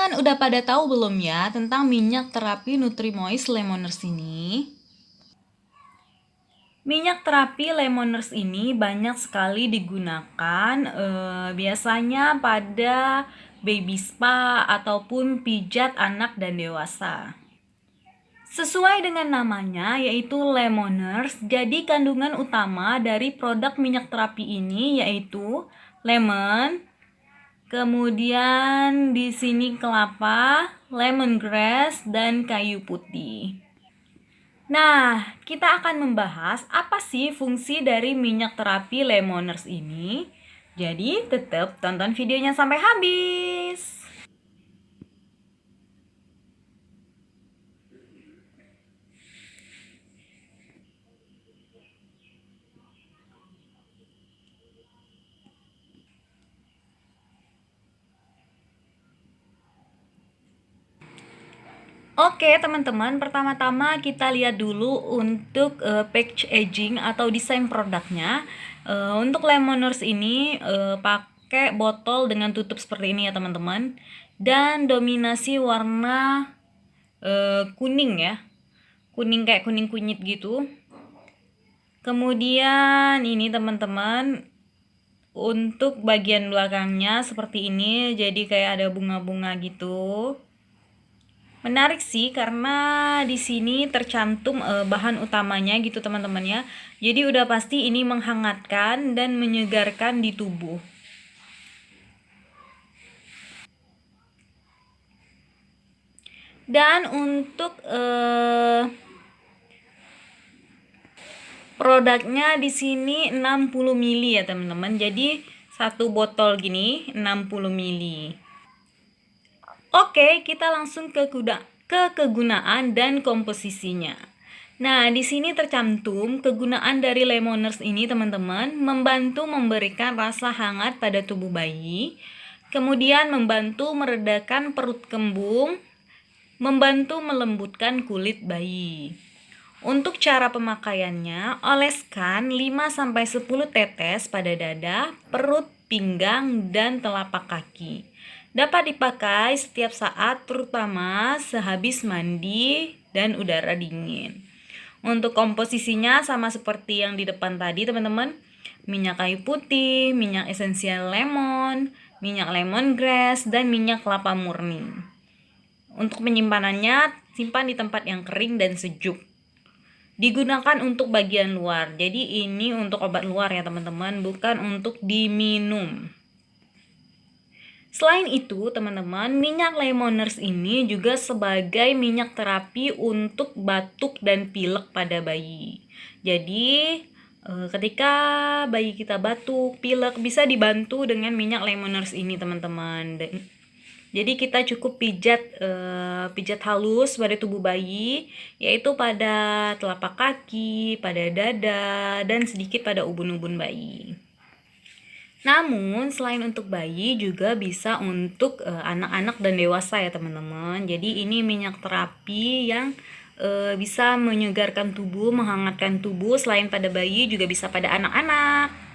Teman-teman udah pada tahu belum ya tentang minyak terapi Nutrimoist Lemoners ini? Minyak terapi Lemoners ini banyak sekali digunakan biasanya pada baby spa ataupun pijat anak dan dewasa. Sesuai dengan namanya yaitu Lemoners, jadi kandungan utama dari produk minyak terapi ini yaitu lemon, kemudian di sini kelapa, lemongrass, dan kayu putih. Nah, kita akan membahas apa sih fungsi dari minyak terapi Lemoners ini. Jadi, tetap tonton videonya sampai habis. Oke teman-teman, pertama-tama kita lihat dulu untuk packaging atau desain produknya. Untuk Lemoners ini pakai botol dengan tutup seperti ini ya teman-teman. Dan dominasi warna kuning ya, kuning kayak kuning kunyit gitu. Kemudian ini teman-teman, untuk bagian belakangnya seperti ini, jadi kayak ada bunga-bunga gitu. Menarik sih karena di sini tercantum bahan utamanya gitu teman-teman ya. Jadi udah pasti ini menghangatkan dan menyegarkan di tubuh. Dan untuk produknya di sini 60 ml ya teman-teman. Jadi satu botol gini 60 ml. Oke, kita langsung ke kegunaan dan komposisinya. Nah, di sini tercantum kegunaan dari Lemoners ini teman-teman, membantu memberikan rasa hangat pada tubuh bayi, kemudian membantu meredakan perut kembung, membantu melembutkan kulit bayi. Untuk cara pemakaiannya, oleskan 5-10 tetes pada dada, perut, pinggang, dan telapak kaki. Dapat dipakai setiap saat, terutama sehabis mandi dan udara dingin. Untuk komposisinya sama seperti yang di depan tadi teman-teman. Minyak kayu putih, minyak esensial lemon, minyak lemongrass, dan minyak kelapa murni. Untuk penyimpanannya, simpan di tempat yang kering dan sejuk. Digunakan untuk bagian luar. Jadi ini untuk obat luar ya teman-teman, bukan untuk diminum. Selain itu teman-teman, minyak Lemoners ini juga sebagai minyak terapi untuk batuk dan pilek pada bayi. Jadi ketika bayi kita batuk, pilek, bisa dibantu dengan minyak Lemoners ini teman-teman. Jadi kita cukup pijat halus pada tubuh bayi, yaitu pada telapak kaki, pada dada, dan sedikit pada ubun-ubun bayi. Namun selain untuk bayi juga bisa untuk anak-anak dan dewasa ya teman-teman. Jadi ini minyak terapi yang bisa menyegarkan tubuh, menghangatkan tubuh. Selain pada bayi juga bisa pada anak-anak.